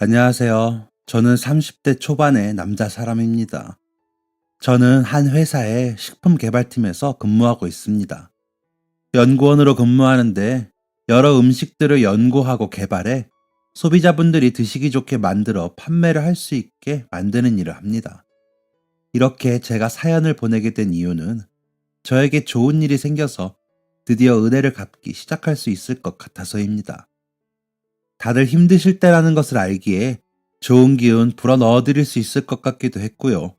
안녕하세요. 저는 30대 초반의 남자 사람입니다. 저는 한 회사의 식품 개발팀에서 근무하고 있습니다. 연구원으로 근무하는데 여러 음식들을 연구하고 개발해 소비자분들이 드시기 좋게 만들어 판매를 할 수 있게 만드는 일을 합니다. 이렇게 제가 사연을 보내게 된 이유는 저에게 좋은 일이 생겨서 드디어 은혜를 갚기 시작할 수 있을 것 같아서입니다. 다들 힘드실 때라는 것을 알기에 좋은 기운 불어넣어 드릴 수 있을 것 같기도 했고요.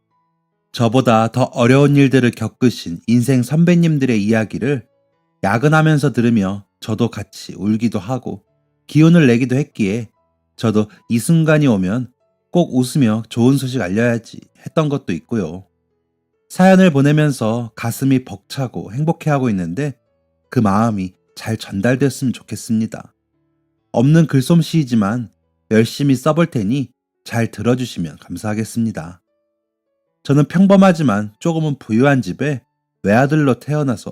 저보다 더 어려운 일들을 겪으신 인생 선배님들의 이야기를 야근하면서 들으며 저도 같이 울기도 하고 기운을 내기도 했기에 저도 이 순간이 오면 꼭 웃으며 좋은 소식 알려야지 했던 것도 있고요. 사연을 보내면서 가슴이 벅차고 행복해하고 있는데 그 마음이 잘 전달됐으면 좋겠습니다. 없는 글솜씨이지만 열심히 써볼 테니 잘 들어주시면 감사하겠습니다. 저는 평범하지만 조금은 부유한 집에 외아들로 태어나서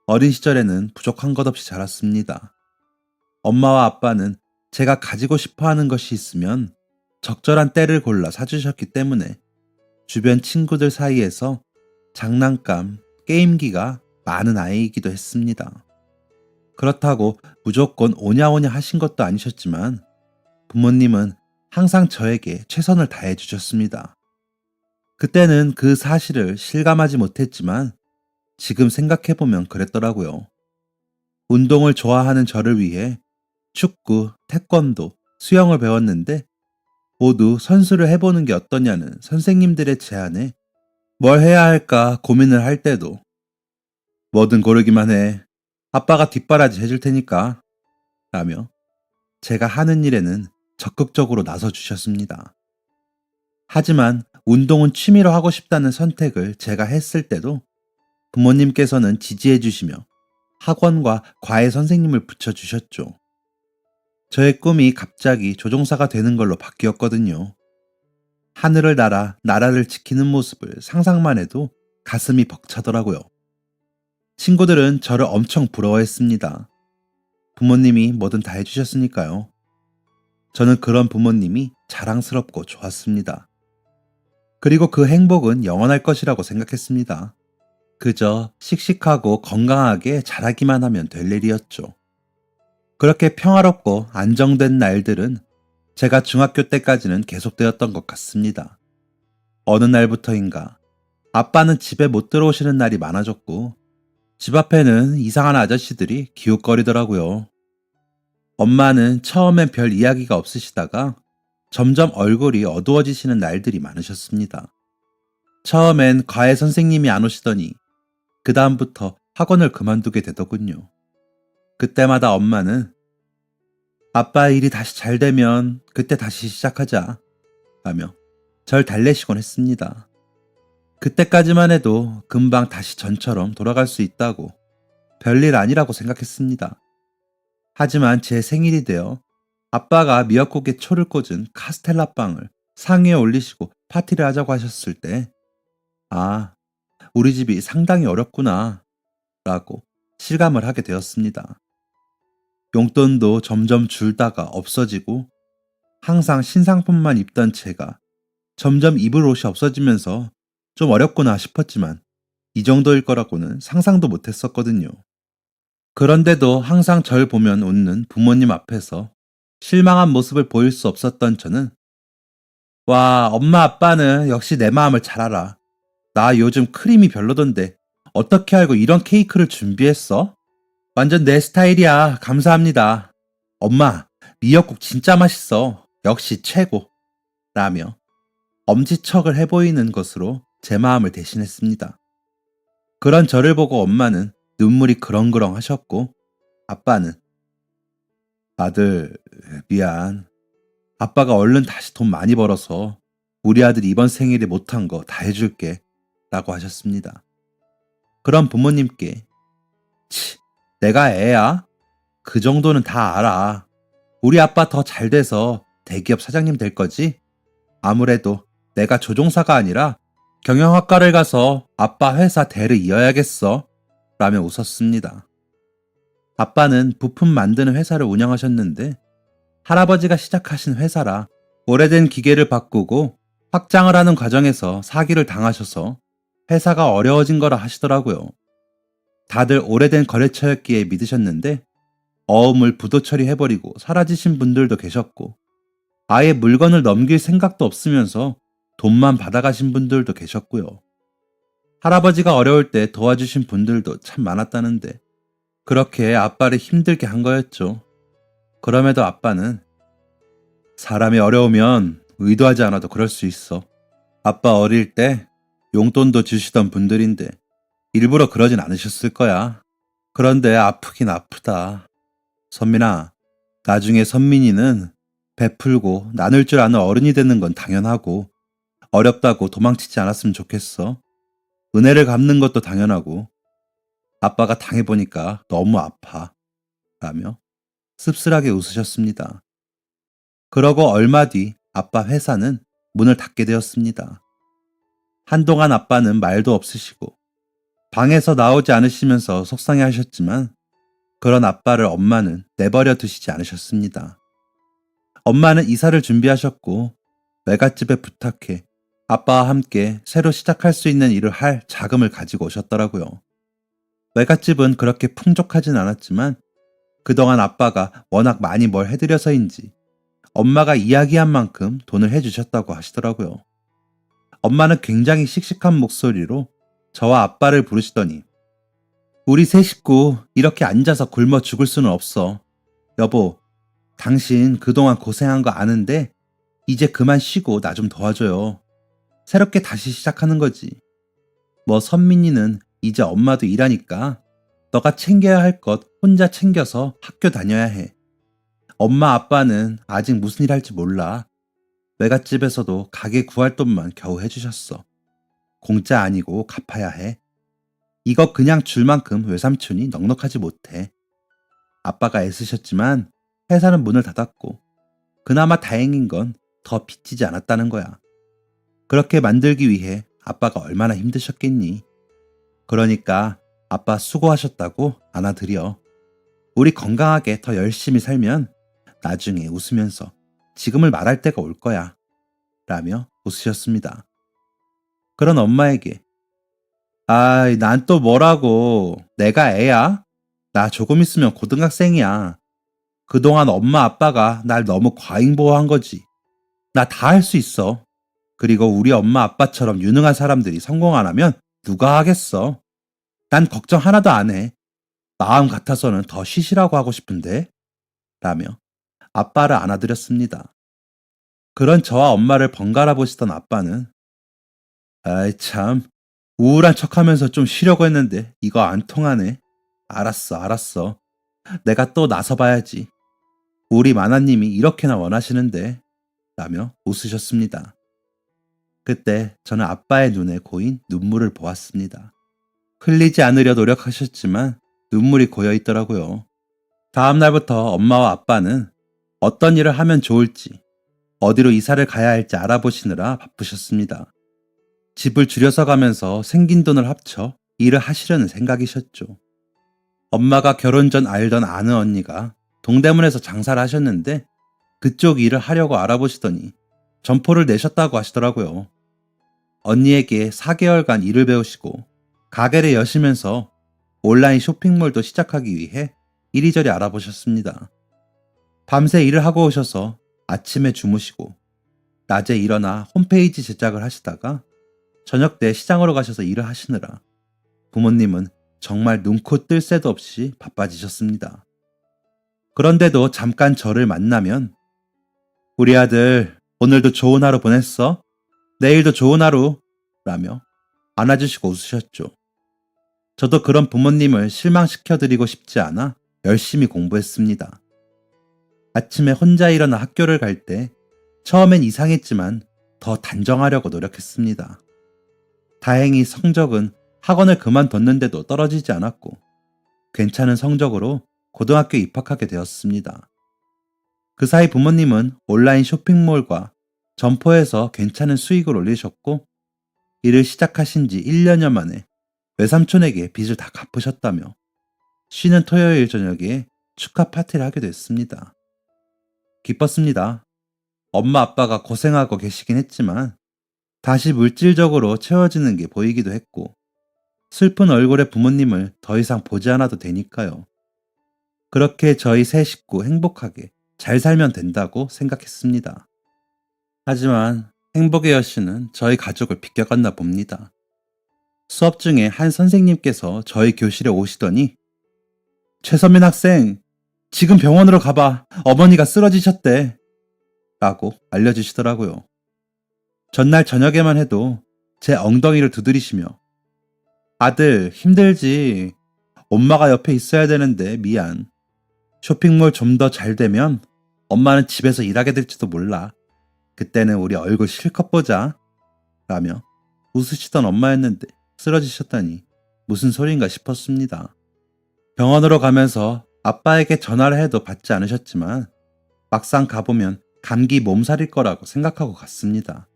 어린 시절에는 부족한 것 없이 자랐습니다. 엄마와 아빠는 제가 가지고 싶어 하는 것이 있으면 적절한 때를 골라 사주셨기 때문에 주변 친구들 사이에서 장난감, 게임기가 많은 아이이기도 했습니다. 그렇다고 무조건 오냐오냐 하신 것도 아니셨지만 부모님은 항상 저에게 최선을 다해 주셨습니다. 그때는 그 사실을 실감하지 못했지만 지금 생각해보면 그랬더라고요. 운동을 좋아하는 저를 위해 축구, 태권도, 수영을 배웠는데 모두 선수를 해보는 게 어떠냐는 선생님들의 제안에 뭘 해야 할까 고민을 할 때도 뭐든 고르기만 해. 아빠가 뒷바라지 해줄 테니까. 라며 제가 하는 일에는 적극적으로 나서 주셨습니다. 하지만 운동은 취미로 하고 싶다는 선택을 제가 했을 때도 부모님께서는 지지해 주시며 학원과 과외 선생님을 붙여주셨죠. 저의 꿈이 갑자기 조종사가 되는 걸로 바뀌었거든요. 하늘을 날아 나라를 지키는 모습을 상상만 해도 가슴이 벅차더라고요. 친구들은 저를 엄청 부러워했습니다. 부모님이 뭐든 다 해주셨으니까요. 저는 그런 부모님이 자랑스럽고 좋았습니다. 그리고 그 행복은 영원할 것이라고 생각했습니다. 그저 씩씩하고 건강하게 자라기만 하면 될 일이었죠. 그렇게 평화롭고 안정된 날들은 제가 중학교 때까지는 계속되었던 것 같습니다. 어느 날부터인가 아빠는 집에 못 들어오시는 날이 많아졌고 집 앞에는 이상한 아저씨들이 기웃거리더라고요. 엄마는 처음엔 별 이야기가 없으시다가 점점 얼굴이 어두워지시는 날들이 많으셨습니다. 처음엔 과외 선생님이 안 오시더니 그 다음부터 학원을 그만두게 되더군요. 그때마다 엄마는 아빠 일이 다시 잘 되면 그때 다시 시작하자 라며 절 달래시곤 했습니다. 그때까지만 해도 금방 다시 전처럼 돌아갈 수 있다고 별일 아니라고 생각했습니다. 하지만 제 생일이 되어 아빠가 미역국에 초를 꽂은 카스텔라 빵을 상위에 올리시고 파티를 하자고 하셨을 때 아, 우리 집이 상당히 어렵구나 라고 실감을 하게 되었습니다. 용돈도 점점 줄다가 없어지고 항상 신상품만 입던 제가 점점 입을 옷이 없어지면서 좀 어렵구나 싶었지만 이 정도일 거라고는 상상도 못했었거든요. 그런데도 항상 절 보면 웃는 부모님 앞에서 실망한 모습을 보일 수 없었던 저는 와, 엄마 아빠는 역시 내 마음을 잘 알아. 나 요즘 크림이 별로던데 어떻게 알고 이런 케이크를 준비했어? 완전 내 스타일이야. 감사합니다. 엄마, 미역국 진짜 맛있어. 역시 최고. 라며 엄지척을 해보이는 것으로 제 마음을 대신했습니다. 그런 저를 보고 엄마는 눈물이 그렁그렁 하셨고 아빠는 아들, 미안. 아빠가 얼른 다시 돈 많이 벌어서 우리 아들 이번 생일에 못한 거 다 해줄게. 라고 하셨습니다. 그런 부모님께 치, 내가 애야? 그 정도는 다 알아. 우리 아빠 더 잘 돼서 대기업 사장님 될 거지? 아무래도 내가 조종사가 아니라 경영학과를 가서 아빠 회사 대를 이어야겠어. 라며 웃었습니다. 아빠는 부품 만드는 회사를 운영하셨는데 할아버지가 시작하신 회사라 오래된 기계를 바꾸고 확장을 하는 과정에서 사기를 당하셔서 회사가 어려워진 거라 하시더라고요. 다들 오래된 거래처였기에 믿으셨는데 어음을 부도 처리해버리고 사라지신 분들도 계셨고 아예 물건을 넘길 생각도 없으면서 돈만 받아가신 분들도 계셨고요. 할아버지가 어려울 때 도와주신 분들도 참 많았다는데 그렇게 아빠를 힘들게 한 거였죠. 그럼에도 아빠는 사람이 어려우면 의도하지 않아도 그럴 수 있어. 아빠 어릴 때 용돈도 주시던 분들인데 일부러 그러진 않으셨을 거야. 그런데 아프긴 아프다. 선민아, 나중에 선민이는 베풀고 나눌 줄 아는 어른이 되는 건 당연하고 어렵다고 도망치지 않았으면 좋겠어. 은혜를 갚는 것도 당연하고 아빠가 당해보니까 너무 아파. 라며 씁쓸하게 웃으셨습니다. 그러고 얼마 뒤 아빠 회사는 문을 닫게 되었습니다. 한동안 아빠는 말도 없으시고 방에서 나오지 않으시면서 속상해 하셨지만 그런 아빠를 엄마는 내버려 두시지 않으셨습니다. 엄마는 이사를 준비하셨고 외갓집에 부탁해 아빠와 함께 새로 시작할 수 있는 일을 할 자금을 가지고 오셨더라고요. 외갓집은 그렇게 풍족하진 않았지만 그동안 아빠가 워낙 많이 뭘 해드려서인지 엄마가 이야기한 만큼 돈을 해주셨다고 하시더라고요. 엄마는 굉장히 씩씩한 목소리로 저와 아빠를 부르시더니 우리 세 식구 이렇게 앉아서 굶어 죽을 수는 없어. 여보, 당신 그동안 고생한 거 아는데 이제 그만 쉬고 나 좀 도와줘요. 새롭게 다시 시작하는 거지. 뭐 선민이는 이제 엄마도 일하니까 너가 챙겨야 할 것 혼자 챙겨서 학교 다녀야 해. 엄마 아빠는 아직 무슨 일 할지 몰라. 외갓집에서도 가게 구할 돈만 겨우 해주셨어. 공짜 아니고 갚아야 해. 이거 그냥 줄 만큼 외삼촌이 넉넉하지 못해. 아빠가 애쓰셨지만 회사는 문을 닫았고 그나마 다행인 건 더 빚지지 않았다는 거야. 그렇게 만들기 위해 아빠가 얼마나 힘드셨겠니? 그러니까 아빠 수고하셨다고 안아드려. 우리 건강하게 더 열심히 살면 나중에 웃으면서 지금을 말할 때가 올 거야. 라며 웃으셨습니다. 그런 엄마에게 아이, 난 또 뭐라고. 내가 애야? 나 조금 있으면 고등학생이야. 그동안 엄마 아빠가 날 너무 과잉보호한 거지. 나 다 할 수 있어. 그리고 우리 엄마 아빠처럼 유능한 사람들이 성공 안 하면 누가 하겠어. 난 걱정 하나도 안 해. 마음 같아서는 더 쉬시라고 하고 싶은데. 라며 아빠를 안아드렸습니다. 그런 저와 엄마를 번갈아 보시던 아빠는 아이 참 우울한 척하면서 좀 쉬려고 했는데 이거 안 통하네. 알았어. 내가 또 나서봐야지. 우리 마나님이 이렇게나 원하시는데 라며 웃으셨습니다. 그때 저는 아빠의 눈에 고인 눈물을 보았습니다. 흘리지 않으려 노력하셨지만 눈물이 고여 있더라고요. 다음 날부터 엄마와 아빠는 어떤 일을 하면 좋을지, 어디로 이사를 가야 할지 알아보시느라 바쁘셨습니다. 집을 줄여서 가면서 생긴 돈을 합쳐 일을 하시려는 생각이셨죠. 엄마가 결혼 전 알던 아는 언니가 동대문에서 장사를 하셨는데 그쪽 일을 하려고 알아보시더니 점포를 내셨다고 하시더라고요. 언니에게 4개월간 일을 배우시고 가게를 여시면서 온라인 쇼핑몰도 시작하기 위해 이리저리 알아보셨습니다. 밤새 일을 하고 오셔서 아침에 주무시고 낮에 일어나 홈페이지 제작을 하시다가 저녁 때 시장으로 가셔서 일을 하시느라 부모님은 정말 눈코 뜰 새도 없이 바빠지셨습니다. 그런데도 잠깐 저를 만나면 우리 아들 오늘도 좋은 하루 보냈어? 내일도 좋은 하루 라며 안아주시고 웃으셨죠. 저도 그런 부모님을 실망시켜드리고 싶지 않아 열심히 공부했습니다. 아침에 혼자 일어나 학교를 갈 때 처음엔 이상했지만 더 단정하려고 노력했습니다. 다행히 성적은 학원을 그만뒀는데도 떨어지지 않았고 괜찮은 성적으로 고등학교 입학하게 되었습니다. 그 사이 부모님은 온라인 쇼핑몰과 점포에서 괜찮은 수익을 올리셨고 일을 시작하신 지 1년여 만에 외삼촌에게 빚을 다 갚으셨다며 쉬는 토요일 저녁에 축하 파티를 하게 됐습니다. 기뻤습니다. 엄마 아빠가 고생하고 계시긴 했지만 다시 물질적으로 채워지는 게 보이기도 했고 슬픈 얼굴의 부모님을 더 이상 보지 않아도 되니까요. 그렇게 저희 세 식구 행복하게 잘 살면 된다고 생각했습니다. 하지만 행복의 여신은 저희 가족을 비껴갔나 봅니다. 수업 중에 한 선생님께서 저희 교실에 오시더니 최선민 학생, 지금 병원으로 가봐. 어머니가 쓰러지셨대. 라고 알려주시더라고요. 전날 저녁에만 해도 제 엉덩이를 두드리시며 아들 힘들지. 엄마가 옆에 있어야 되는데 미안. 쇼핑몰 좀 더 잘 되면 엄마는 집에서 일하게 될지도 몰라. 그때는 우리 얼굴 실컷 보자. 라며 웃으시던 엄마였는데 쓰러지셨다니 무슨 소린가 싶었습니다. 병원으로 가면서 아빠에게 전화를 해도 받지 않으셨지만 막상 가보면 감기 몸살일 거라고 생각하고 갔습니다.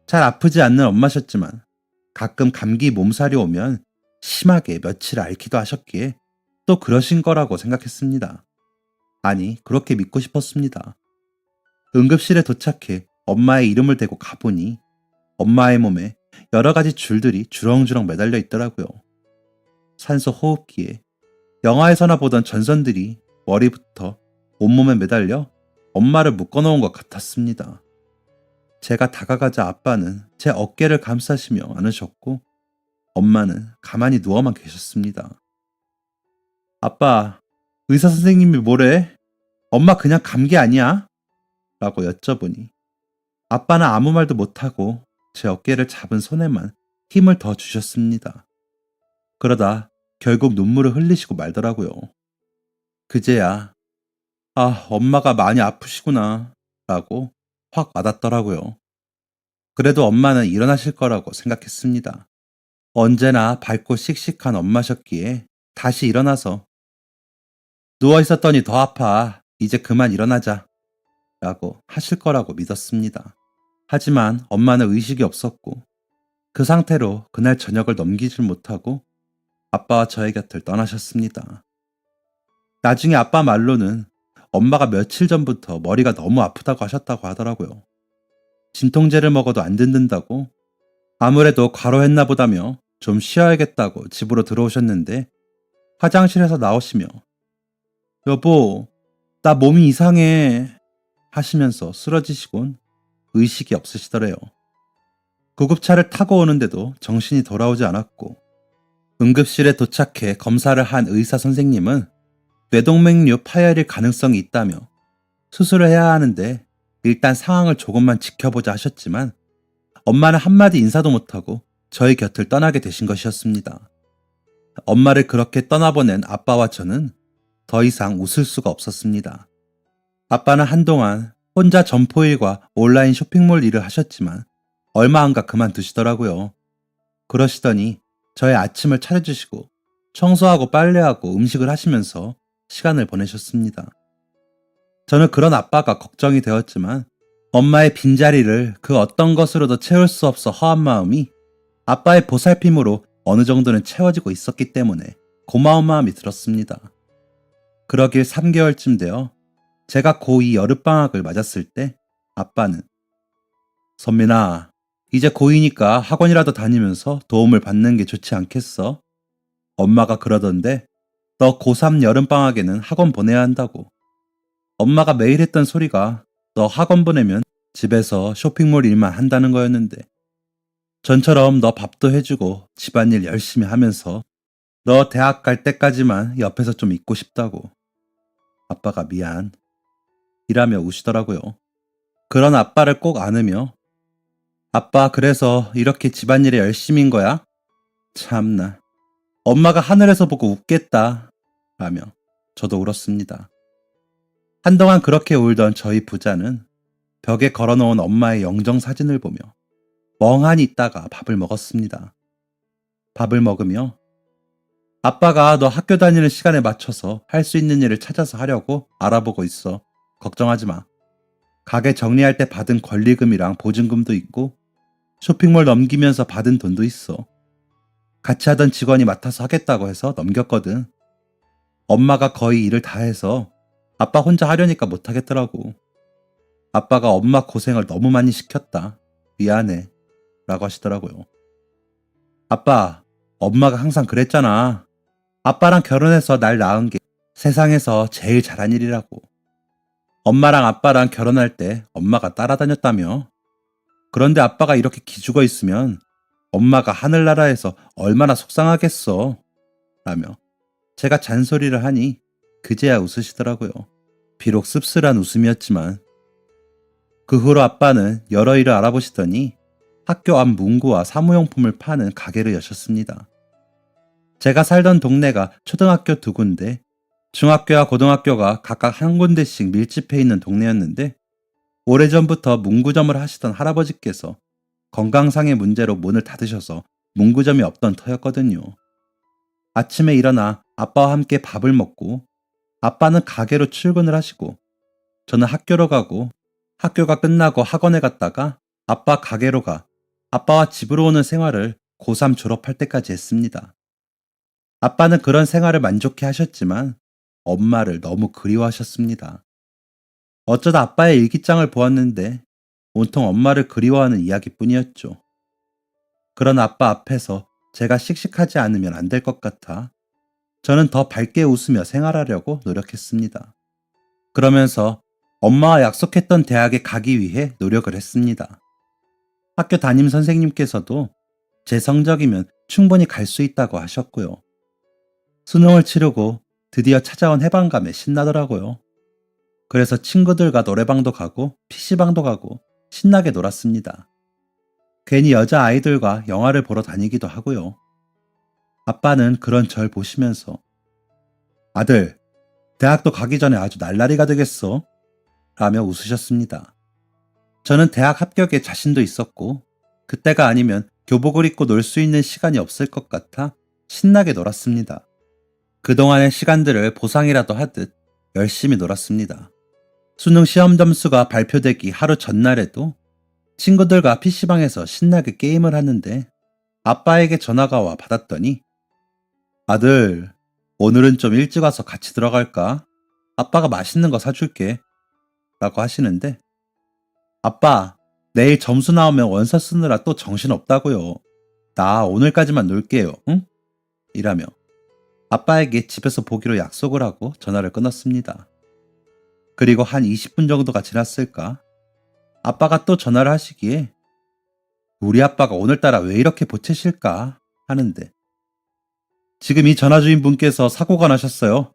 잘 아프지 않는 엄마셨지만 가끔 감기 몸살이 오면 심하게 며칠 앓기도 하셨기에 또 그러신 거라고 생각했습니다. 아니, 그렇게 믿고 싶었습니다. 응급실에 도착해 엄마의 이름을 대고 가보니 엄마의 몸에 여러 가지 줄들이 주렁주렁 매달려 있더라고요. 산소 호흡기에 영화에서나 보던 전선들이 머리부터 온몸에 매달려 엄마를 묶어놓은 것 같았습니다. 제가 다가가자 아빠는 제 어깨를 감싸시며 안으셨고 엄마는 가만히 누워만 계셨습니다. 아빠, 의사 선생님이 뭐래? 엄마 그냥 감기 아니야? 라고 여쭤보니 아빠는 아무 말도 못하고 제 어깨를 잡은 손에만 힘을 더 주셨습니다. 그러다 결국 눈물을 흘리시고 말더라고요. 그제야 엄마가 많이 아프시구나 라고 확 와닿더라고요. 그래도 엄마는 일어나실 거라고 생각했습니다. 언제나 밝고 씩씩한 엄마셨기에 다시 일어나서 누워 있었더니 더 아파. 이제 그만 일어나자. 라고 하실 거라고 믿었습니다. 하지만 엄마는 의식이 없었고 그 상태로 그날 저녁을 넘기질 못하고 아빠와 저의 곁을 떠나셨습니다. 나중에 아빠 말로는 엄마가 며칠 전부터 머리가 너무 아프다고 하셨다고 하더라고요. 진통제를 먹어도 안 듣는다고 아무래도 과로했나 보다며 좀 쉬어야겠다고 집으로 들어오셨는데 화장실에서 나오시며 여보, 나 몸이 이상해 하시면서 쓰러지시곤 의식이 없으시더래요. 구급차를 타고 오는데도 정신이 돌아오지 않았고 응급실에 도착해 검사를 한 의사 선생님은 뇌동맥류 파열일 가능성이 있다며 수술을 해야 하는데 일단 상황을 조금만 지켜보자 하셨지만 엄마는 한마디 인사도 못하고 저희 곁을 떠나게 되신 것이었습니다. 엄마를 그렇게 떠나보낸 아빠와 저는 더 이상 웃을 수가 없었습니다. 아빠는 한동안 혼자 점포일과 온라인 쇼핑몰 일을 하셨지만 얼마 안 가 그만두시더라고요. 그러시더니 저의 아침을 차려주시고 청소하고 빨래하고 음식을 하시면서 시간을 보내셨습니다. 저는 그런 아빠가 걱정이 되었지만 엄마의 빈자리를 그 어떤 것으로도 채울 수 없어 허한 마음이 아빠의 보살핌으로 어느 정도는 채워지고 있었기 때문에 고마운 마음이 들었습니다. 그러길 3개월쯤 되어 제가 고2 여름방학을 맞았을 때 아빠는 선민아, 이제 고2니까 학원이라도 다니면서 도움을 받는 게 좋지 않겠어? 엄마가 그러던데 너 고3 여름방학에는 학원 보내야 한다고. 엄마가 매일 했던 소리가 너 학원 보내면 집에서 쇼핑몰 일만 한다는 거였는데 전처럼 너 밥도 해주고 집안일 열심히 하면서 너 대학 갈 때까지만 옆에서 좀 있고 싶다고. 아빠가 미안. 이라며 우시더라고요. 그런 아빠를 꼭 안으며 아빠 그래서 이렇게 집안일에 열심히인 거야? 참나. 엄마가 하늘에서 보고 웃겠다. 라며 저도 울었습니다. 한동안 그렇게 울던 저희 부자는 벽에 걸어놓은 엄마의 영정 사진을 보며 멍하니 있다가 밥을 먹었습니다. 밥을 먹으며 아빠가 너 학교 다니는 시간에 맞춰서 할 수 있는 일을 찾아서 하려고 알아보고 있어. 걱정하지 마. 가게 정리할 때 받은 권리금이랑 보증금도 있고 쇼핑몰 넘기면서 받은 돈도 있어. 같이 하던 직원이 맡아서 하겠다고 해서 넘겼거든. 엄마가 거의 일을 다 해서 아빠 혼자 하려니까 못하겠더라고. 아빠가 엄마 고생을 너무 많이 시켰다. 미안해. 라고 하시더라고요. 아빠, 엄마가 항상 그랬잖아. 아빠랑 결혼해서 날 낳은 게 세상에서 제일 잘한 일이라고. 엄마랑 아빠랑 결혼할 때 엄마가 따라다녔다며. 그런데 아빠가 이렇게 기죽어 있으면 엄마가 하늘나라에서 얼마나 속상하겠어. 라며 제가 잔소리를 하니 그제야 웃으시더라고요. 비록 씁쓸한 웃음이었지만 그 후로 아빠는 여러 일을 알아보시더니 학교 앞 문구와 사무용품을 파는 가게를 여셨습니다. 제가 살던 동네가 초등학교 2군데, 중학교와 고등학교가 각각 한 군데씩 밀집해 있는 동네였는데 오래전부터 문구점을 하시던 할아버지께서 건강상의 문제로 문을 닫으셔서 문구점이 없던 터였거든요. 아침에 일어나 아빠와 함께 밥을 먹고 아빠는 가게로 출근을 하시고 저는 학교로 가고 학교가 끝나고 학원에 갔다가 아빠 가게로 가 아빠와 집으로 오는 생활을 고3 졸업할 때까지 했습니다. 아빠는 그런 생활을 만족해 하셨지만 엄마를 너무 그리워하셨습니다. 어쩌다 아빠의 일기장을 보았는데 온통 엄마를 그리워하는 이야기뿐이었죠. 그런 아빠 앞에서 제가 씩씩하지 않으면 안 될 것 같아 저는 더 밝게 웃으며 생활하려고 노력했습니다. 그러면서 엄마와 약속했던 대학에 가기 위해 노력을 했습니다. 학교 담임 선생님께서도 제 성적이면 충분히 갈 수 있다고 하셨고요. 수능을 치르고 드디어 찾아온 해방감에 신나더라고요. 그래서 친구들과 노래방도 가고 PC방도 가고 신나게 놀았습니다. 괜히 여자아이들과 영화를 보러 다니기도 하고요. 아빠는 그런 절 보시면서 아들, 대학도 가기 전에 아주 날라리가 되겠어 라며 웃으셨습니다. 저는 대학 합격에 자신도 있었고 그때가 아니면 교복을 입고 놀 수 있는 시간이 없을 것 같아 신나게 놀았습니다. 그동안의 시간들을 보상이라도 하듯 열심히 놀았습니다. 수능 시험 점수가 발표되기 하루 전날에도 친구들과 PC방에서 신나게 게임을 하는데 아빠에게 전화가 와 받았더니 아들, 오늘은 좀 일찍 와서 같이 들어갈까? 아빠가 맛있는 거 사줄게 라고 하시는데 아빠, 내일 점수 나오면 원서 쓰느라 또 정신 없다고요. 나 오늘까지만 놀게요. 응? 이라며 아빠에게 집에서 보기로 약속을 하고 전화를 끊었습니다. 그리고 한 20분 정도가 지났을까? 아빠가 또 전화를 하시기에 우리 아빠가 오늘따라 왜 이렇게 보채실까? 하는데 지금 이 전화 주인 분께서 사고가 나셨어요.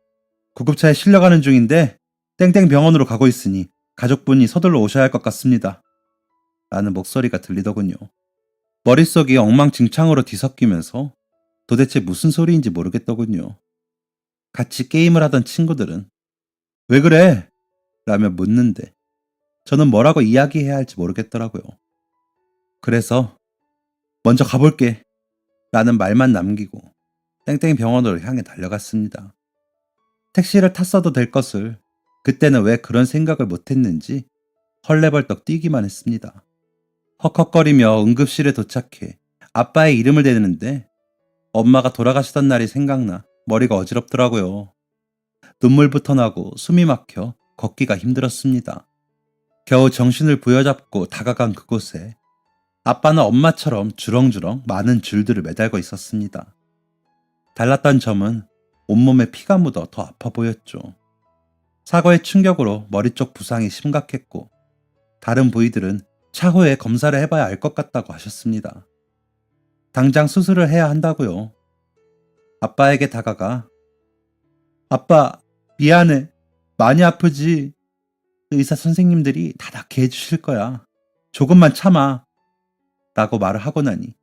구급차에 실려가는 중인데 땡땡 병원으로 가고 있으니 가족분이 서둘러 오셔야 할 것 같습니다. 라는 목소리가 들리더군요. 머릿속이 엉망진창으로 뒤섞이면서 도대체 무슨 소리인지 모르겠더군요. 같이 게임을 하던 친구들은 왜 그래? 라며 묻는데 저는 뭐라고 이야기해야 할지 모르겠더라고요. 그래서 먼저 가볼게 라는 말만 남기고 땡땡 병원으로 향해 달려갔습니다. 택시를 탔어도 될 것을 그때는 왜 그런 생각을 못했는지 헐레벌떡 뛰기만 했습니다. 헉헉거리며 응급실에 도착해 아빠의 이름을 대는데 엄마가 돌아가시던 날이 생각나 머리가 어지럽더라고요. 눈물부터 나고 숨이 막혀 걷기가 힘들었습니다. 겨우 정신을 부여잡고 다가간 그곳에 아빠는 엄마처럼 주렁주렁 많은 줄들을 매달고 있었습니다. 달랐던 점은 온몸에 피가 묻어 더 아파 보였죠. 사고의 충격으로 머리 쪽 부상이 심각했고 다른 부위들은 차후에 검사를 해봐야 알 것 같다고 하셨습니다. 당장 수술을 해야 한다고요. 아빠에게 다가가 아빠 미안해. 많이 아프지? 의사 선생님들이 다 낫게 해주실 거야. 조금만 참아. 라고 말을 하고 나니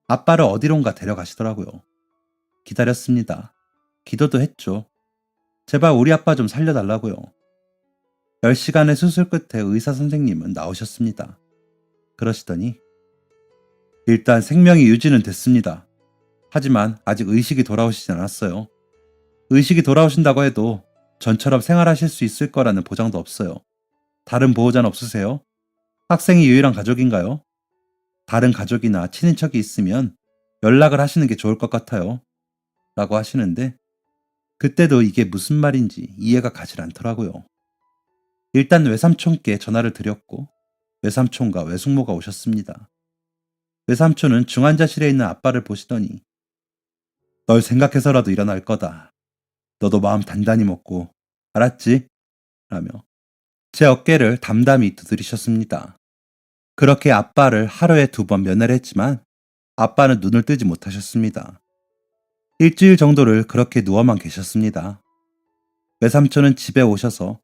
아빠를 어디론가 데려가시더라고요. 기다렸습니다. 기도도 했죠. 제발 우리 아빠 좀 살려달라고요. 10시간의 수술 끝에 의사 선생님은 나오셨습니다. 그러시더니 일단 생명이 유지는 됐습니다. 하지만 아직 의식이 돌아오시지 않았어요. 의식이 돌아오신다고 해도 전처럼 생활하실 수 있을 거라는 보장도 없어요. 다른 보호자는 없으세요? 학생이 유일한 가족인가요? 다른 가족이나 친인척이 있으면 연락을 하시는 게 좋을 것 같아요. 라고 하시는데 그때도 이게 무슨 말인지 이해가 가질 않더라고요. 일단 외삼촌께 전화를 드렸고 외삼촌과 외숙모가 오셨습니다. 외삼촌은 중환자실에 있는 아빠를 보시더니 널 생각해서라도 일어날 거다. 너도 마음 단단히 먹고 알았지? 라며 제 어깨를 담담히 두드리셨습니다. 그렇게 아빠를 하루에 2번 면회를 했지만 아빠는 눈을 뜨지 못하셨습니다. 일주일 정도를 그렇게 누워만 계셨습니다. 외삼촌은 집에 오셔서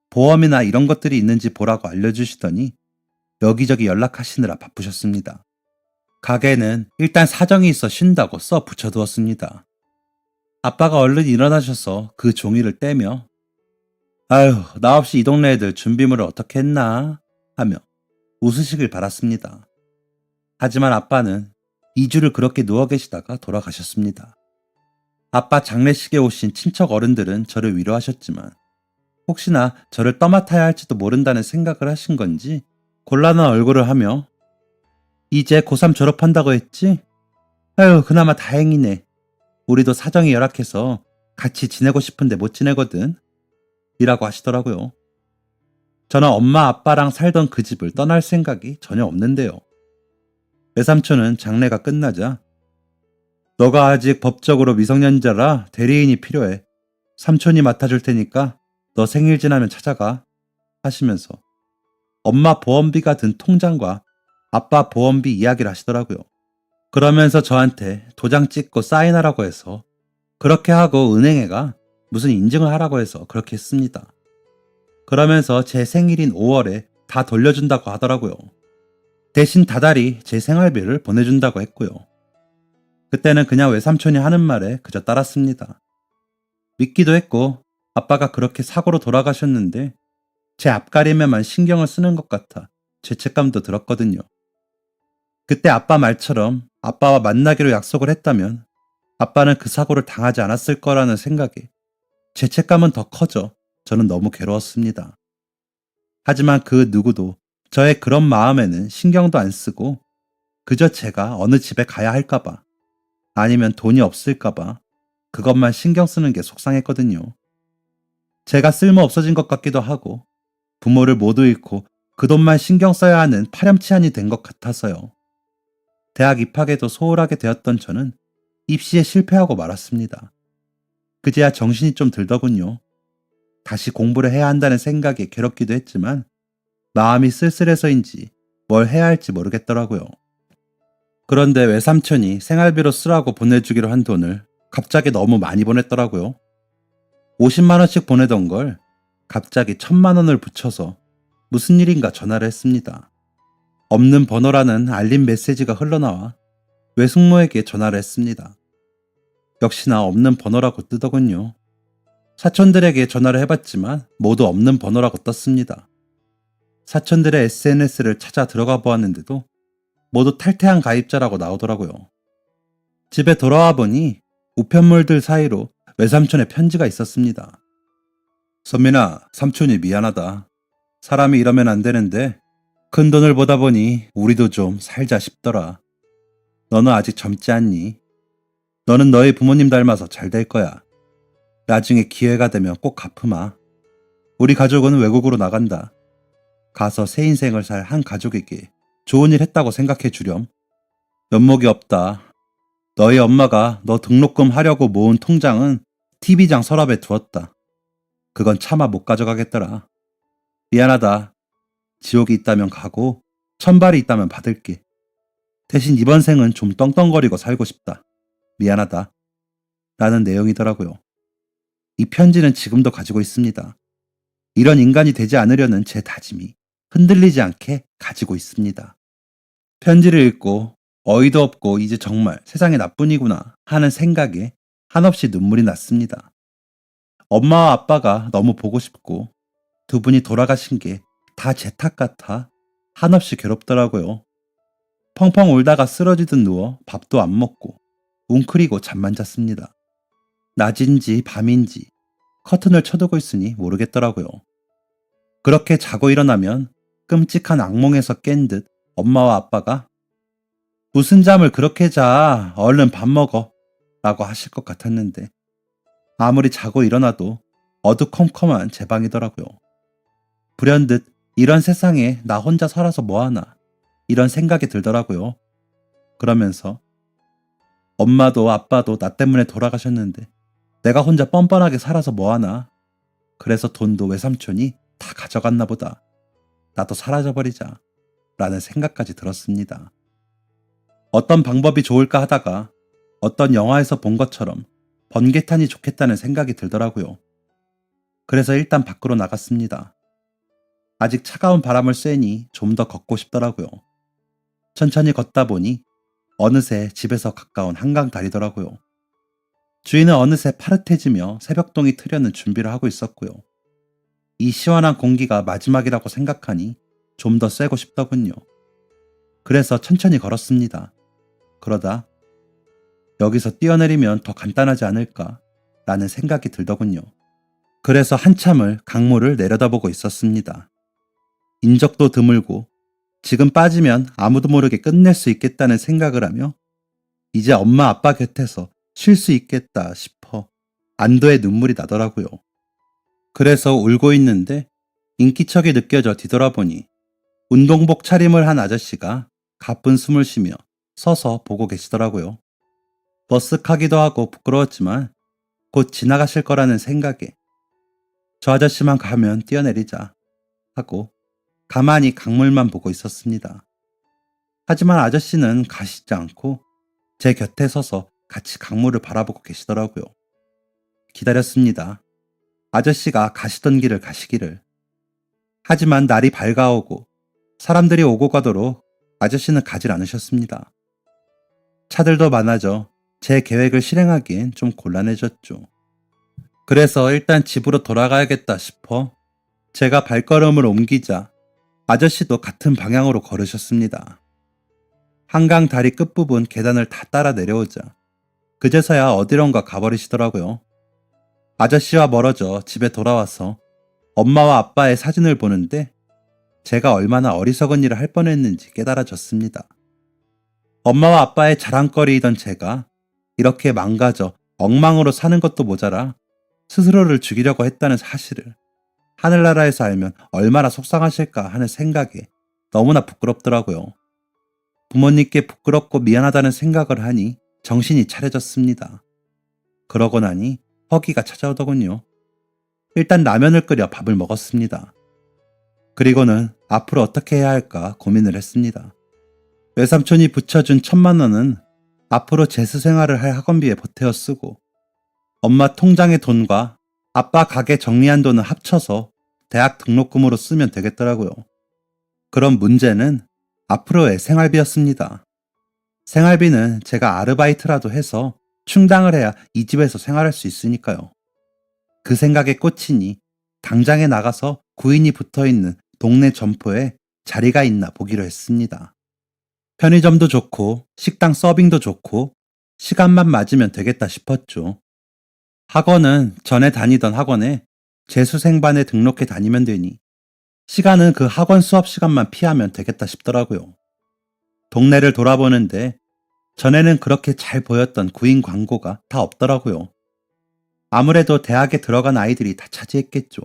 보험이나 이런 것들이 있는지 보라고 알려주시더니 여기저기 연락하시느라 바쁘셨습니다. 가게는 일단 사정이 있어 쉰다고 써 붙여두었습니다. 아빠가 얼른 일어나셔서 그 종이를 떼며 아휴, 나 없이 이 동네 애들 준비물을 어떻게 했나 하며 웃으시길 바랐습니다. 하지만 아빠는 2주를 그렇게 누워 계시다가 돌아가셨습니다. 아빠 장례식에 오신 친척 어른들은 저를 위로하셨지만 혹시나 저를 떠맡아야 할지도 모른다는 생각을 하신 건지 곤란한 얼굴을 하며 이제 고3 졸업한다고 했지? 아유, 그나마 다행이네. 우리도 사정이 열악해서 같이 지내고 싶은데 못 지내거든. 이라고 하시더라고요. 저는 엄마 아빠랑 살던 그 집을 떠날 생각이 전혀 없는데요. 외삼촌은 장례가 끝나자 너가 아직 법적으로 미성년자라 대리인이 필요해. 삼촌이 맡아줄 테니까 너 생일 지나면 찾아가 하시면서 엄마 보험비가 든 통장과 아빠 보험비 이야기를 하시더라고요. 그러면서 저한테 도장 찍고 사인하라고 해서 그렇게 하고 은행에가 무슨 인증을 하라고 해서 그렇게 했습니다. 그러면서 제 생일인 5월에 다 돌려준다고 하더라고요. 대신 다달이 제 생활비를 보내준다고 했고요. 그때는 그냥 외삼촌이 하는 말에 그저 따랐습니다. 믿기도 했고 아빠가 그렇게 사고로 돌아가셨는데 제 앞가림에만 신경을 쓰는 것 같아 죄책감도 들었거든요. 그때 아빠 말처럼 아빠와 만나기로 약속을 했다면 아빠는 그 사고를 당하지 않았을 거라는 생각에 죄책감은 더 커져 저는 너무 괴로웠습니다. 하지만 그 누구도 저의 그런 마음에는 신경도 안 쓰고 그저 제가 어느 집에 가야 할까봐 아니면 돈이 없을까봐 그것만 신경 쓰는 게 속상했거든요. 제가 쓸모 없어진 것 같기도 하고 부모를 모두 잃고 그 돈만 신경 써야 하는 파렴치한이 된 것 같아서요. 대학 입학에도 소홀하게 되었던 저는 입시에 실패하고 말았습니다. 그제야 정신이 좀 들더군요. 다시 공부를 해야 한다는 생각에 괴롭기도 했지만 마음이 쓸쓸해서인지 뭘 해야 할지 모르겠더라고요. 그런데 외삼촌이 생활비로 쓰라고 보내주기로 한 돈을 갑자기 너무 많이 보냈더라고요. 50만 원씩 보내던 걸 갑자기 1000만 원을 붙여서 무슨 일인가 전화를 했습니다. 없는 번호라는 알림 메시지가 흘러나와 외숙모에게 전화를 했습니다. 역시나 없는 번호라고 뜨더군요. 사촌들에게 전화를 해봤지만 모두 없는 번호라고 떴습니다. 사촌들의 SNS를 찾아 들어가 보았는데도 모두 탈퇴한 가입자라고 나오더라고요. 집에 돌아와 보니 우편물들 사이로 외삼촌의 편지가 있었습니다. 선민아, 삼촌이 미안하다. 사람이 이러면 안 되는데 큰 돈을 보다 보니 우리도 좀 살자 싶더라. 너는 아직 젊지 않니? 너는 너희 부모님 닮아서 잘 될 거야. 나중에 기회가 되면 꼭 갚으마. 우리 가족은 외국으로 나간다. 가서 새 인생을 살 한 가족에게 좋은 일 했다고 생각해 주렴. 면목이 없다. 너희 엄마가 너 등록금 하려고 모은 통장은 TV장 서랍에 두었다. 그건 차마 못 가져가겠더라. 미안하다. 지옥이 있다면 가고 천발이 있다면 받을게. 대신 이번 생은 좀 떵떵거리고 살고 싶다. 미안하다. 라는 내용이더라고요. 이 편지는 지금도 가지고 있습니다. 이런 인간이 되지 않으려는 제 다짐이 흔들리지 않게 가지고 있습니다. 편지를 읽고 어이도 없고 이제 정말 세상에 나뿐이구나 하는 생각에 한없이 눈물이 났습니다. 엄마와 아빠가 너무 보고 싶고 두 분이 돌아가신 게 다 제 탓 같아 한없이 괴롭더라고요. 펑펑 울다가 쓰러지듯 누워 밥도 안 먹고 웅크리고 잠만 잤습니다. 낮인지 밤인지 커튼을 쳐두고 있으니 모르겠더라고요. 그렇게 자고 일어나면 끔찍한 악몽에서 깬 듯 엄마와 아빠가 무슨 잠을 그렇게 자, 얼른 밥 먹어 라고 하실 것 같았는데 아무리 자고 일어나도 어두컴컴한 제 방이더라고요. 불현듯 이런 세상에 나 혼자 살아서 뭐하나 이런 생각이 들더라고요. 그러면서 엄마도 아빠도 나 때문에 돌아가셨는데 내가 혼자 뻔뻔하게 살아서 뭐하나. 그래서 돈도 외삼촌이 다 가져갔나 보다. 나도 사라져버리자 라는 생각까지 들었습니다. 어떤 방법이 좋을까 하다가 어떤 영화에서 본 것처럼 번개탄이 좋겠다는 생각이 들더라고요. 그래서 일단 밖으로 나갔습니다. 아직 차가운 바람을 쐬니 좀 더 걷고 싶더라고요. 천천히 걷다 보니 어느새 집에서 가까운 한강 다리더라고요. 주인은 어느새 파릇해지며 새벽동이 트려는 준비를 하고 있었고요. 이 시원한 공기가 마지막이라고 생각하니 좀 더 쐬고 싶더군요. 그래서 천천히 걸었습니다. 그러다 여기서 뛰어내리면 더 간단하지 않을까 라는 생각이 들더군요. 그래서 한참을 강물을 내려다보고 있었습니다. 인적도 드물고 지금 빠지면 아무도 모르게 끝낼 수 있겠다는 생각을 하며 이제 엄마 아빠 곁에서 쉴 수 있겠다 싶어 안도의 눈물이 나더라고요. 그래서 울고 있는데 인기척이 느껴져 뒤돌아보니 운동복 차림을 한 아저씨가 가쁜 숨을 쉬며 서서 보고 계시더라고요. 머쓱하기도 하고 부끄러웠지만 곧 지나가실 거라는 생각에 저 아저씨만 가면 뛰어내리자 하고 가만히 강물만 보고 있었습니다. 하지만 아저씨는 가시지 않고 제 곁에 서서 같이 강물을 바라보고 계시더라고요. 기다렸습니다. 아저씨가 가시던 길을 가시기를. 하지만 날이 밝아오고 사람들이 오고 가도록 아저씨는 가질 않으셨습니다. 차들도 많아져 제 계획을 실행하기엔 좀 곤란해졌죠. 그래서 일단 집으로 돌아가야겠다 싶어 제가 발걸음을 옮기자 아저씨도 같은 방향으로 걸으셨습니다. 한강 다리 끝부분 계단을 다 따라 내려오자 그제서야 어디론가 가버리시더라고요. 아저씨와 멀어져 집에 돌아와서 엄마와 아빠의 사진을 보는데 제가 얼마나 어리석은 일을 할 뻔했는지 깨달아졌습니다. 엄마와 아빠의 자랑거리이던 제가 이렇게 망가져 엉망으로 사는 것도 모자라 스스로를 죽이려고 했다는 사실을 하늘나라에서 알면 얼마나 속상하실까 하는 생각에 너무나 부끄럽더라고요. 부모님께 부끄럽고 미안하다는 생각을 하니 정신이 차려졌습니다. 그러고 나니 허기가 찾아오더군요. 일단 라면을 끓여 밥을 먹었습니다. 그리고는 앞으로 어떻게 해야 할까 고민을 했습니다. 외삼촌이 붙여준 1,000만 원은 앞으로 재수생활을 할 학원비에 보태어 쓰고 엄마 통장의 돈과 아빠 가게 정리한 돈을 합쳐서 대학 등록금으로 쓰면 되겠더라고요. 그럼 문제는 앞으로의 생활비였습니다. 생활비는 제가 아르바이트라도 해서 충당을 해야 이 집에서 생활할 수 있으니까요. 그 생각에 꽂히니 당장에 나가서 구인이 붙어있는 동네 점포에 자리가 있나 보기로 했습니다. 편의점도 좋고 식당 서빙도 좋고 시간만 맞으면 되겠다 싶었죠. 학원은 전에 다니던 학원에 재수생반에 등록해 다니면 되니 시간은 그 학원 수업 시간만 피하면 되겠다 싶더라고요. 동네를 돌아보는데 전에는 그렇게 잘 보였던 구인 광고가 다 없더라고요. 아무래도 대학에 들어간 아이들이 다 차지했겠죠.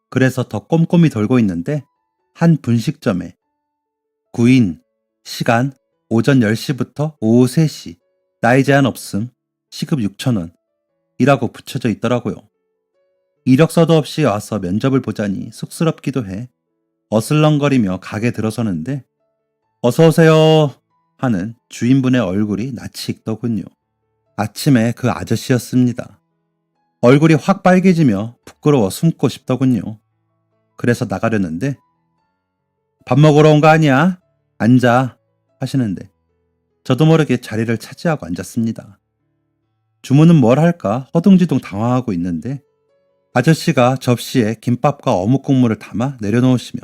그래서 더 꼼꼼히 돌고 있는데 한 분식점에 구인, 시간 오전 10시부터 오후 3시, 나이 제한 없음, 시급 6,000원 이라고 붙여져 있더라고요. 이력서도 없이 와서 면접을 보자니 쑥스럽기도 해 어슬렁거리며 가게 들어서는데 어서오세요 하는 주인분의 얼굴이 낯이 익더군요. 아침에 그 아저씨였습니다. 얼굴이 확 빨개지며 부끄러워 숨고 싶더군요. 그래서 나가려는데 밥 먹으러 온 거 아니야? 앉아 하시는데 저도 모르게 자리를 차지하고 앉았습니다. 주문은 뭘 할까 허둥지둥 당황하고 있는데 아저씨가 접시에 김밥과 어묵 국물을 담아 내려놓으시며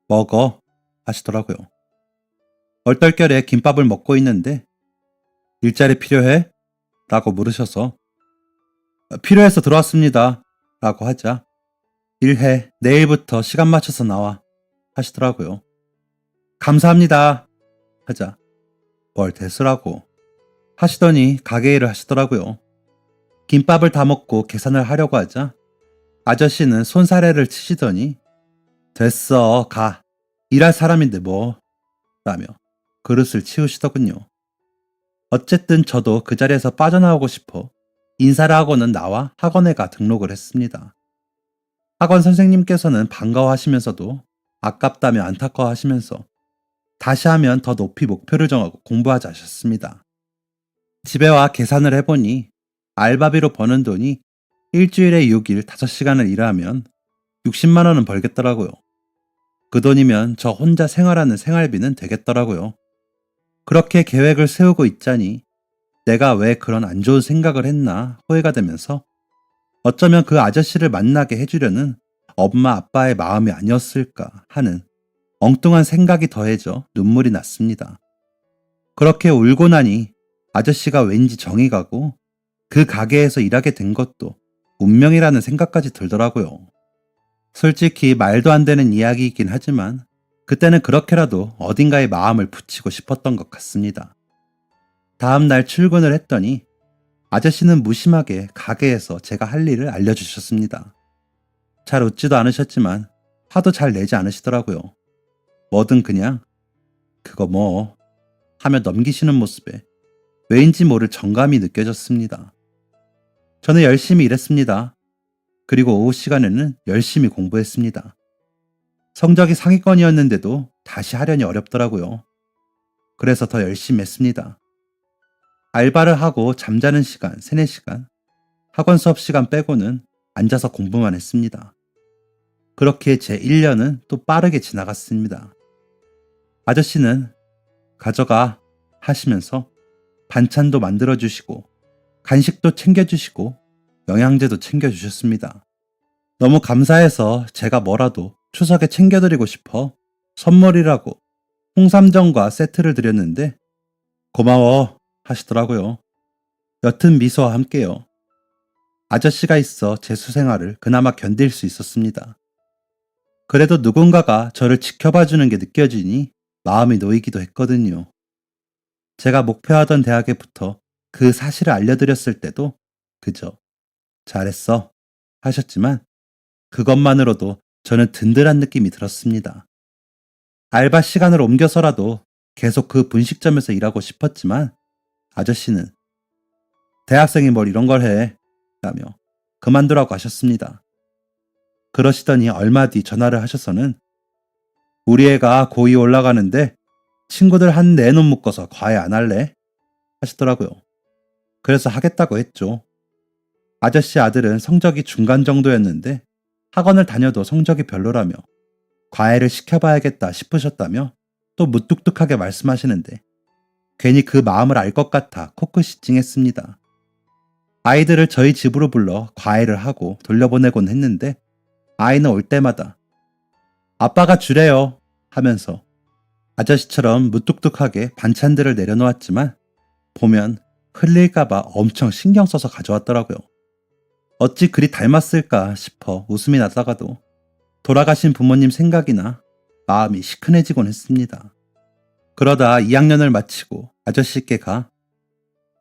먹어 하시더라고요. 얼떨결에 김밥을 먹고 있는데 일자리 필요해? 라고 물으셔서 필요해서 들어왔습니다 라고 하자 일해 내일부터 시간 맞춰서 나와 하시더라고요. 감사합니다 하자 뭘 대수라고 하시더니 가게 일을 하시더라고요. 김밥을 다 먹고 계산을 하려고 하자 아저씨는 손사래를 치시더니 됐어, 가. 일할 사람인데 뭐. 라며 그릇을 치우시더군요. 어쨌든 저도 그 자리에서 빠져나오고 싶어 인사를 하고는 나와 학원에 가 등록을 했습니다. 학원 선생님께서는 반가워하시면서도 아깝다며 안타까워하시면서 다시 하면 더 높이 목표를 정하고 공부하자 하셨습니다. 집에 와 계산을 해보니 알바비로 버는 돈이 일주일에 6일 5시간을 일하면 60만 원은 벌겠더라고요. 그 돈이면 저 혼자 생활하는 생활비는 되겠더라고요. 그렇게 계획을 세우고 있자니 내가 왜 그런 안 좋은 생각을 했나 후회가 되면서 어쩌면 그 아저씨를 만나게 해주려는 엄마 아빠의 마음이 아니었을까 하는 엉뚱한 생각이 더해져 눈물이 났습니다. 그렇게 울고 나니 아저씨가 왠지 정이 가고 그 가게에서 일하게 된 것도 운명이라는 생각까지 들더라고요. 솔직히 말도 안 되는 이야기이긴 하지만 그때는 그렇게라도 어딘가에 마음을 붙이고 싶었던 것 같습니다. 다음 날 출근을 했더니 아저씨는 무심하게 가게에서 제가 할 일을 알려주셨습니다. 잘 웃지도 않으셨지만 화도 잘 내지 않으시더라고요. 뭐든 그냥 그거 뭐 하며 넘기시는 모습에 왜인지 모를 정감이 느껴졌습니다. 저는 열심히 일했습니다. 그리고 오후 시간에는 열심히 공부했습니다. 성적이 상위권이었는데도 다시 하려니 어렵더라고요. 그래서 더 열심히 했습니다. 알바를 하고 잠자는 시간 3, 4시간, 학원 수업 시간 빼고는 앉아서 공부만 했습니다. 그렇게 제 1년은 또 빠르게 지나갔습니다. 아저씨는 가져가 하시면서 반찬도 만들어주시고 간식도 챙겨주시고 영양제도 챙겨주셨습니다. 너무 감사해서 제가 뭐라도 추석에 챙겨드리고 싶어 선물이라고 홍삼정과 세트를 드렸는데 고마워 하시더라고요. 옅은 미소와 함께요. 아저씨가 있어 제 수생활을 그나마 견딜 수 있었습니다. 그래도 누군가가 저를 지켜봐주는 게 느껴지니 마음이 놓이기도 했거든요. 제가 목표하던 대학에 붙어 그 사실을 알려드렸을 때도 그저 잘했어 하셨지만 그것만으로도 저는 든든한 느낌이 들었습니다. 알바 시간을 옮겨서라도 계속 그 분식점에서 일하고 싶었지만 아저씨는 대학생이 뭘 이런 걸 해 라며 그만두라고 하셨습니다. 그러시더니 얼마 뒤 전화를 하셔서는 우리 애가 고2 올라가는데 친구들 한 4놈 묶어서 과외 안 할래? 하시더라고요. 그래서 하겠다고 했죠. 아저씨 아들은 성적이 중간 정도였는데 학원을 다녀도 성적이 별로라며 과외를 시켜봐야겠다 싶으셨다며 또 무뚝뚝하게 말씀하시는데 괜히 그 마음을 알 것 같아 코끝이 찡했습니다. 아이들을 저희 집으로 불러 과외를 하고 돌려보내곤 했는데 아이는 올 때마다 아빠가 주래요 하면서 아저씨처럼 무뚝뚝하게 반찬들을 내려놓았지만 보면 흘릴까봐 엄청 신경 써서 가져왔더라고요. 어찌 그리 닮았을까 싶어 웃음이 나다가도 돌아가신 부모님 생각이나 마음이 시큰해지곤 했습니다. 그러다 2학년을 마치고 아저씨께 가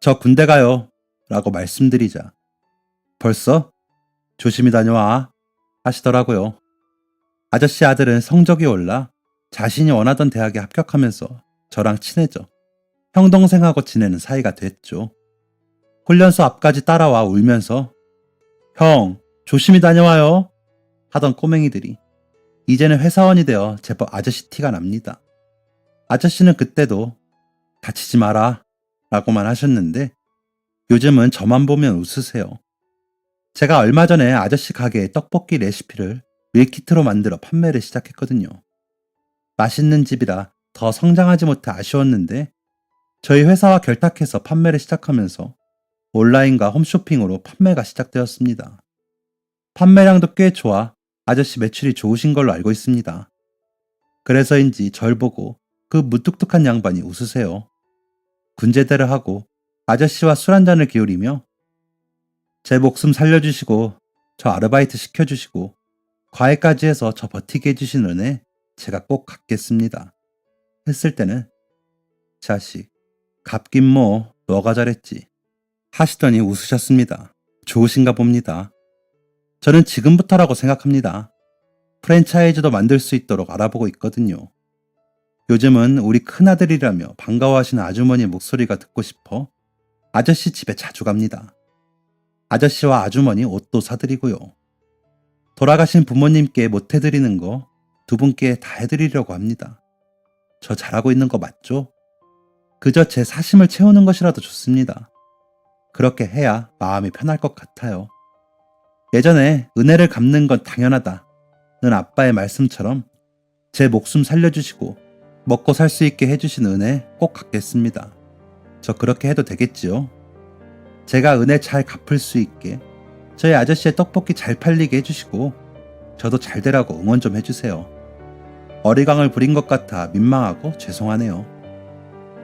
저 군대 가요 라고 말씀드리자 벌써? 조심히 다녀와 하시더라고요. 아저씨 아들은 성적이 올라 자신이 원하던 대학에 합격하면서 저랑 친해져 형 동생하고 지내는 사이가 됐죠. 훈련소 앞까지 따라와 울면서 형 조심히 다녀와요 하던 꼬맹이들이 이제는 회사원이 되어 제법 아저씨 티가 납니다. 아저씨는 그때도 다치지 마라 라고만 하셨는데 요즘은 저만 보면 웃으세요. 제가 얼마 전에 아저씨 가게의 떡볶이 레시피를 밀키트로 만들어 판매를 시작했거든요. 맛있는 집이라 더 성장하지 못해 아쉬웠는데 저희 회사와 결탁해서 판매를 시작하면서 온라인과 홈쇼핑으로 판매가 시작되었습니다. 판매량도 꽤 좋아 아저씨 매출이 좋으신 걸로 알고 있습니다. 그래서인지 절 보고 그 무뚝뚝한 양반이 웃으세요. 군제대를 하고 아저씨와 술 한잔을 기울이며 제 목숨 살려주시고 저 아르바이트 시켜주시고 과외까지 해서 저 버티게 해주신 은혜 제가 꼭 갚겠습니다. 했을 때는 자식 갚긴 뭐 너가 잘했지 하시더니 웃으셨습니다. 좋으신가 봅니다. 저는 지금부터라고 생각합니다. 프랜차이즈도 만들 수 있도록 알아보고 있거든요. 요즘은 우리 큰아들이라며 반가워하시는 아주머니의 목소리가 듣고 싶어 아저씨 집에 자주 갑니다. 아저씨와 아주머니 옷도 사드리고요. 돌아가신 부모님께 못 해드리는 거 두 분께 다 해드리려고 합니다. 저 잘하고 있는 거 맞죠? 그저 제 사심을 채우는 것이라도 좋습니다. 그렇게 해야 마음이 편할 것 같아요. 예전에 은혜를 갚는 건 당연하다는 아빠의 말씀처럼 제 목숨 살려주시고 먹고 살 수 있게 해주신 은혜 꼭 갚겠습니다. 저 그렇게 해도 되겠지요? 제가 은혜 잘 갚을 수 있게 저희 아저씨의 떡볶이 잘 팔리게 해주시고 저도 잘 되라고 응원 좀 해주세요. 어리광을 부린 것 같아 민망하고 죄송하네요.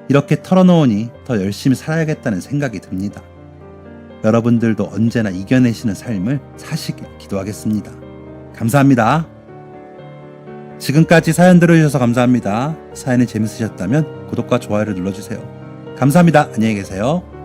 이렇게 털어놓으니 더 열심히 살아야겠다는 생각이 듭니다. 여러분들도 언제나 이겨내시는 삶을 사시길 기도하겠습니다. 감사합니다. 지금까지 사연 들어주셔서 감사합니다. 사연이 재밌으셨다면 구독과 좋아요를 눌러주세요. 감사합니다. 안녕히 계세요.